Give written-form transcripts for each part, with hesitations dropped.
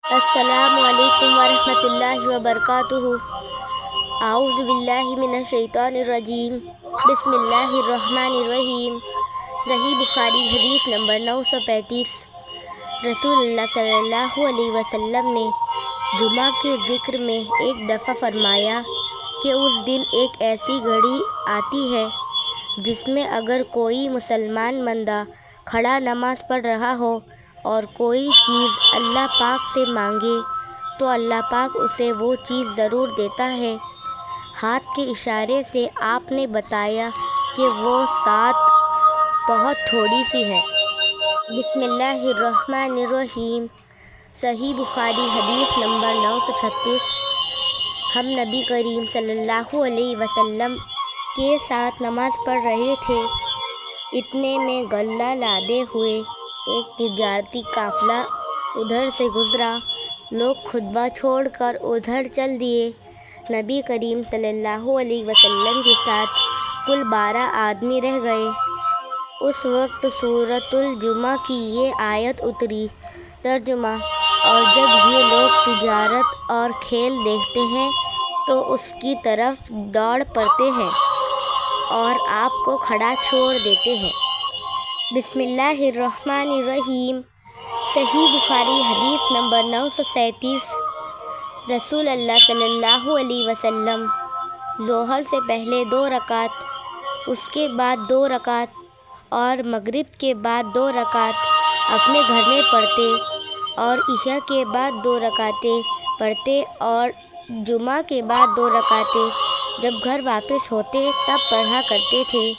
السلام علیکم ورحمۃ اللہ وبرکاتہ۔ اعوذ باللہ من الشیطان الرجیم، بسم اللہ الرحمن الرحیم۔ صحیح بخاری حدیث نمبر 935۔ رسول اللہ صلی اللہ علیہ وسلم نے جمعہ کے ذکر میں ایک دفعہ فرمایا کہ اس دن ایک ایسی گھڑی آتی ہے جس میں اگر کوئی مسلمان بندہ کھڑا نماز پڑھ رہا ہو اور کوئی چیز اللہ پاک سے مانگے تو اللہ پاک اسے وہ چیز ضرور دیتا ہے۔ ہاتھ کے اشارے سے آپ نے بتایا کہ وہ سات بہت تھوڑی سی ہے۔ بسم اللہ الرحمن الرحیم۔ صحیح بخاری حدیث نمبر 936۔ ہم نبی کریم صلی اللہ علیہ وسلم کے ساتھ نماز پڑھ رہے تھے، اتنے میں غلہ لادے ہوئے ایک تجارتی قافلہ ادھر سے گزرا۔ لوگ خطبہ چھوڑ کر ادھر چل دیے۔ نبی کریم صلی اللہ علیہ وسلم کے ساتھ کل 12 آدمی رہ گئے۔ اس وقت سورۃ الجمعہ کی یہ آیت اتری۔ ترجمہ: اور جب یہ لوگ تجارت اور کھیل دیکھتے ہیں تو اس کی طرف دوڑ پڑتے ہیں اور آپ کو کھڑا چھوڑ دیتے ہیں۔ بسم اللہ الرحمن الرحیم۔ صحیح بخاری حدیث نمبر 937۔ رسول اللہ صلی اللہ علیہ وسلم ظہر سے پہلے 2 رکعت، اس کے بعد 2 رکعت اور مغرب کے بعد 2 رکعت اپنے گھر میں پڑھتے اور عشاء کے بعد 2 رکعتیں پڑھتے اور جمعہ کے بعد 2 رکعتیں جب گھر واپس ہوتے تب پڑھا کرتے تھے۔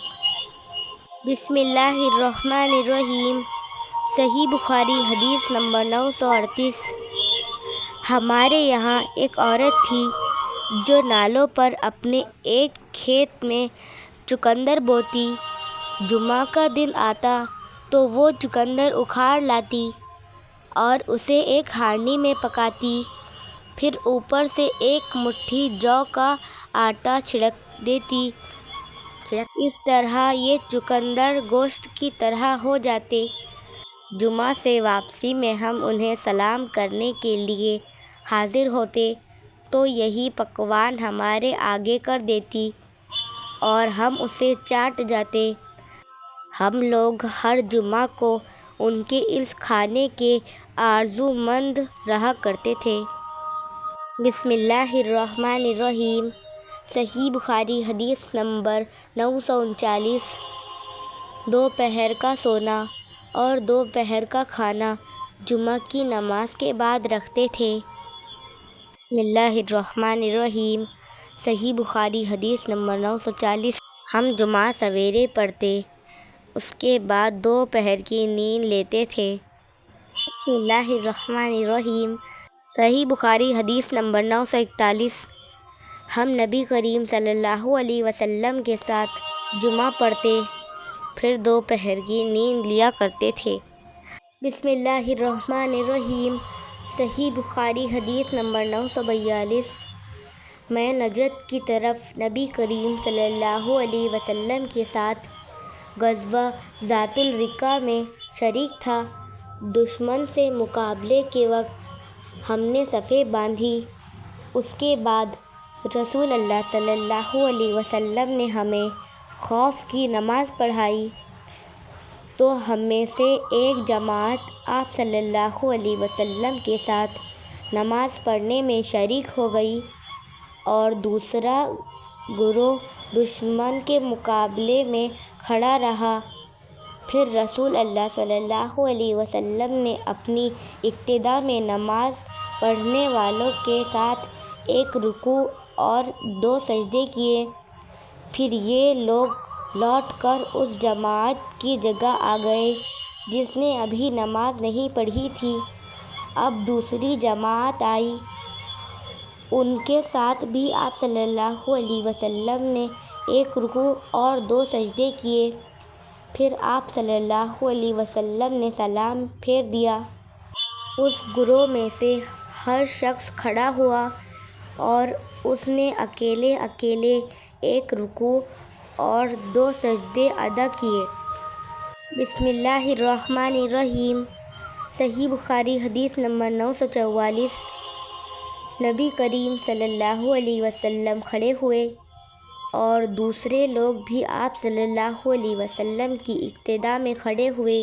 بسم اللہ الرحمن الرحیم۔ صحیح بخاری حدیث نمبر 938۔ ہمارے یہاں ایک عورت تھی جو نالوں پر اپنے ایک کھیت میں چقندر بوتی۔ جمعہ کا دن آتا تو وہ چقندر اکھاڑ لاتی اور اسے ایک ہانڈی میں پکاتی، پھر اوپر سے ایک مٹھی جو کا آٹا چھڑک دیتی۔ اس طرح یہ چقندر گوشت کی طرح ہو جاتے۔ جمعہ سے واپسی میں ہم انہیں سلام کرنے کے لیے حاضر ہوتے تو یہی پکوان ہمارے آگے کر دیتی اور ہم اسے چاٹ جاتے۔ ہم لوگ ہر جمعہ کو ان کے اس کھانے کے آرزومند رہا کرتے تھے۔ بسم اللہ الرحمن الرحیم۔ صحیح بخاری حدیث نمبر 939۔ دوپہر کا سونا اور دوپہر کا کھانا جمعہ کی نماز کے بعد رکھتے تھے۔ بسم اللہ الرحمن الرحیم۔ صحیح بخاری حدیث نمبر 940۔ ہم جمعہ سویرے پڑھتے، اس کے بعد دوپہر کی نیند لیتے تھے۔ بسم اللہ الرحمن الرحیم۔ صحیح بخاری حدیث نمبر 941۔ ہم نبی کریم صلی اللہ علیہ وسلم کے ساتھ جمعہ پڑھتے پھر دوپہر کی نیند لیا کرتے تھے۔ بسم اللہ الرحمن الرحیم۔ صحیح بخاری حدیث نمبر 942۔ میں نجد کی طرف نبی کریم صلی اللہ علیہ وسلم کے ساتھ غزوہ ذات الرقاع میں شریک تھا۔ دشمن سے مقابلے کے وقت ہم نے صفیں باندھی۔ اس کے بعد رسول اللہ صلی اللہ علیہ وسلم نے ہمیں خوف کی نماز پڑھائی تو ہم میں سے ایک جماعت آپ صلی اللہ علیہ وسلم کے ساتھ نماز پڑھنے میں شریک ہو گئی اور دوسرا گروہ دشمن کے مقابلے میں کھڑا رہا۔ پھر رسول اللہ صلی اللہ علیہ وسلم نے اپنی ابتدا میں نماز پڑھنے والوں کے ساتھ ایک رکوع اور 2 سجدے کیے، پھر یہ لوگ لوٹ کر اس جماعت کی جگہ آ گئے جس نے ابھی نماز نہیں پڑھی تھی۔ اب دوسری جماعت آئی، ان کے ساتھ بھی آپ صلی اللہ علیہ وسلم نے ایک رکوع اور 2 سجدے کیے، پھر آپ صلی اللہ علیہ وسلم نے سلام پھیر دیا۔ اس گروہ میں سے ہر شخص کھڑا ہوا اور اس نے اکیلے اکیلے ایک رکوع اور 2 سجدے ادا کیے۔ بسم اللہ الرحمن الرحیم۔ صحیح بخاری حدیث نمبر 944۔ نبی کریم صلی اللہ علیہ وسلم کھڑے ہوئے اور دوسرے لوگ بھی آپ صلی اللہ علیہ وسلم کی اقتداء میں کھڑے ہوئے۔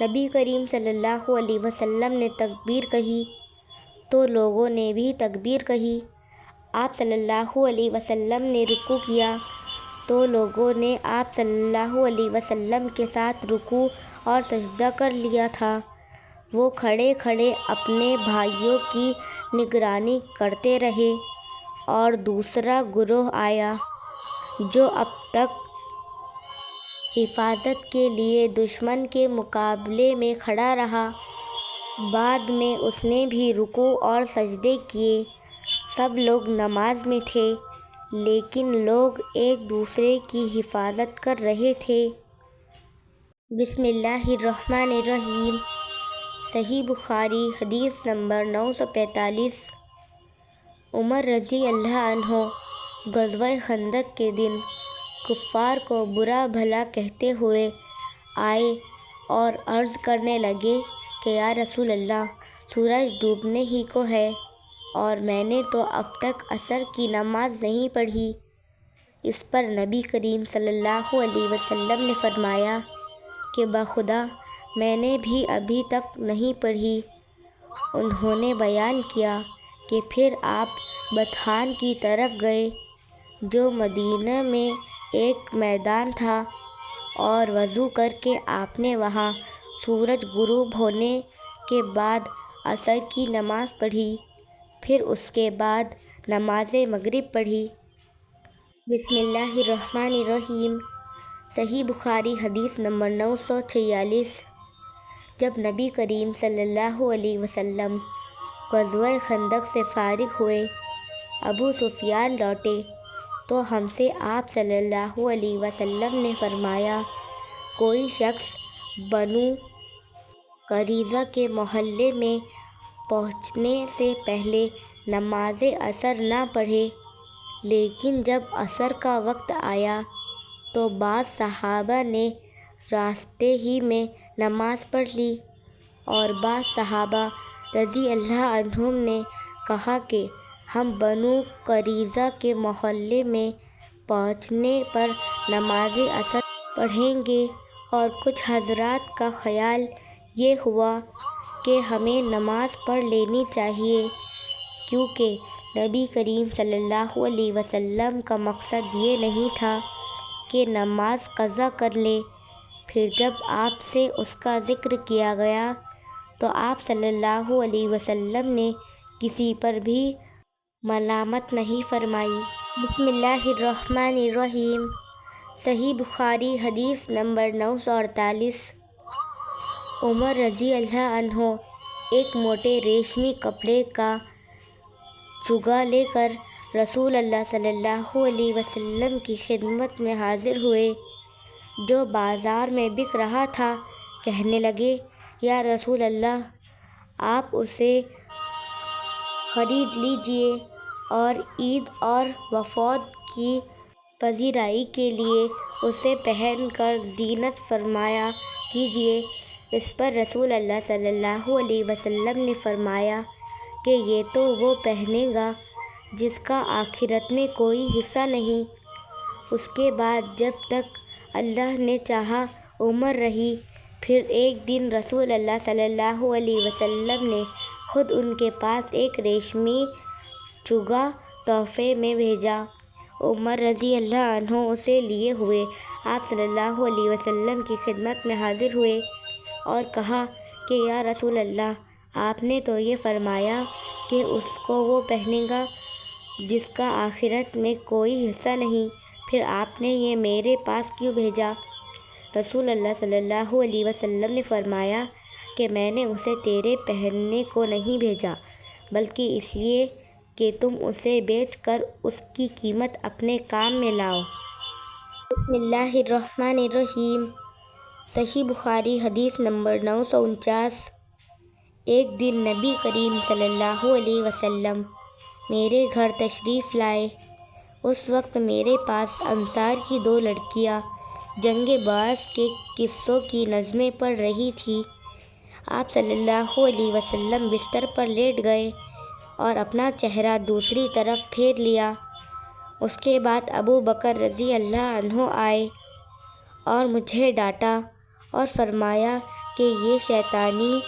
نبی کریم صلی اللہ علیہ وسلم نے تکبیر کہی تو لوگوں نے بھی تکبیر کہی۔ آپ صلی اللہ علیہ وسلم نے رکوع کیا تو لوگوں نے آپ صلی اللہ علیہ وسلم کے ساتھ رکوع اور سجدہ کر لیا تھا۔ وہ کھڑے کھڑے اپنے بھائیوں کی نگرانی کرتے رہے اور دوسرا گروہ آیا جو اب تک حفاظت کے لیے دشمن کے مقابلے میں کھڑا رہا۔ بعد میں اس نے بھی رکوع اور سجدے کیے۔ سب لوگ نماز میں تھے لیکن لوگ ایک دوسرے کی حفاظت کر رہے تھے۔ بسم اللہ الرحمن الرحیم۔ صحیح بخاری حدیث نمبر 945۔ عمر رضی اللہ عنہ غزوہ خندق کے دن کفار کو برا بھلا کہتے ہوئے آئے اور عرض کرنے لگے کہ یا رسول اللہ، سورج ڈوبنے ہی کو ہے اور میں نے تو اب تک عصر کی نماز نہیں پڑھی۔ اس پر نبی کریم صلی اللہ علیہ وسلم نے فرمایا کہ بخدا میں نے بھی ابھی تک نہیں پڑھی۔ انہوں نے بیان کیا کہ پھر آپ بطحان کی طرف گئے جو مدینہ میں ایک میدان تھا اور وضو کر کے آپ نے وہاں سورج غروب ہونے کے بعد عصر کی نماز پڑھی، پھر اس کے بعد نماز مغرب پڑھی۔ بسم اللہ الرحمن الرحیم۔ صحیح بخاری حدیث نمبر 946۔ جب نبی کریم صلی اللہ علیہ وسلم غزوہ خندق سے فارغ ہوئے، ابو سفیان لوٹے تو ہم سے آپ صلی اللہ علیہ وسلم نے فرمایا، کوئی شخص بنو قریظہ کے محلے میں پہنچنے سے پہلے نماز عصر نہ پڑھے۔ لیکن جب عصر کا وقت آیا تو بعض صحابہ نے راستے ہی میں نماز پڑھ لی اور بعض صحابہ رضی اللہ عنہم نے کہا کہ ہم بنو قریظہ کے محلے میں پہنچنے پر نماز عصر پڑھیں گے، اور کچھ حضرات کا خیال یہ ہوا کہ ہمیں نماز پڑھ لینی چاہیے، کیونکہ نبی کریم صلی اللہ علیہ وسلم کا مقصد یہ نہیں تھا کہ نماز قضا کر لے۔ پھر جب آپ سے اس کا ذکر کیا گیا تو آپ صلی اللہ علیہ وسلم نے کسی پر بھی ملامت نہیں فرمائی۔ بسم اللہ الرحمن الرحیم۔ صحیح بخاری حدیث نمبر 948۔ عمر رضی اللہ عنہ ایک موٹے ریشمی کپڑے کا چوگا لے کر رسول اللہ صلی اللہ علیہ وسلم کی خدمت میں حاضر ہوئے جو بازار میں بک رہا تھا۔ کہنے لگے، یا رسول اللہ، آپ اسے خرید لیجئے اور عید اور وفود کی پذیرائی کے لیے اسے پہن کر زینت فرمایا کیجئے۔ اس پر رسول اللہ صلی اللہ علیہ وسلم نے فرمایا کہ یہ تو وہ پہنے گا جس کا آخرت میں کوئی حصہ نہیں۔ اس کے بعد جب تک اللہ نے چاہا عمر رہی۔ پھر ایک دن رسول اللہ صلی اللہ علیہ وسلم نے خود ان کے پاس ایک ریشمی چوگا تحفے میں بھیجا۔ عمر رضی اللہ عنہ اسے لیے ہوئے آپ صلی اللہ علیہ وسلم کی خدمت میں حاضر ہوئے اور کہا کہ یا رسول اللہ، آپ نے تو یہ فرمایا کہ اس کو وہ پہنے گا جس کا آخرت میں کوئی حصہ نہیں، پھر آپ نے یہ میرے پاس کیوں بھیجا؟ رسول اللہ صلی اللہ علیہ وسلم نے فرمایا کہ میں نے اسے تیرے پہننے کو نہیں بھیجا، بلکہ اس لیے کہ تم اسے بیچ کر اس کی قیمت اپنے کام میں لاؤ۔ بسم اللہ الرحمن الرحیم۔ صحیح بخاری حدیث نمبر 949۔ ایک دن نبی کریم صلی اللہ علیہ وسلم میرے گھر تشریف لائے۔ اس وقت میرے پاس انصار کی 2 لڑکیاں جنگ بعث کے قصوں کی نظمیں پڑھ رہی تھیں۔ آپ صلی اللہ علیہ وسلم بستر پر لیٹ گئے اور اپنا چہرہ دوسری طرف پھیر لیا۔ اس کے بعد ابو بکر رضی اللہ عنہ آئے اور مجھے ڈانٹا اور فرمایا کہ یہ شیطانی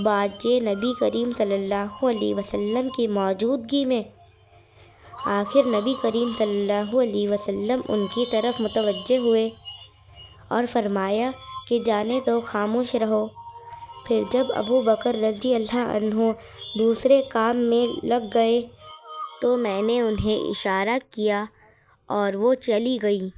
باتیں نبی کریم صلی اللہ علیہ وسلم کی موجودگی میں۔ آخر نبی کریم صلی اللہ علیہ وسلم ان کی طرف متوجہ ہوئے اور فرمایا کہ جانے دو، خاموش رہو۔ پھر جب ابو بکر رضی اللہ عنہ دوسرے کام میں لگ گئے تو میں نے انہیں اشارہ کیا اور وہ چلی گئیں۔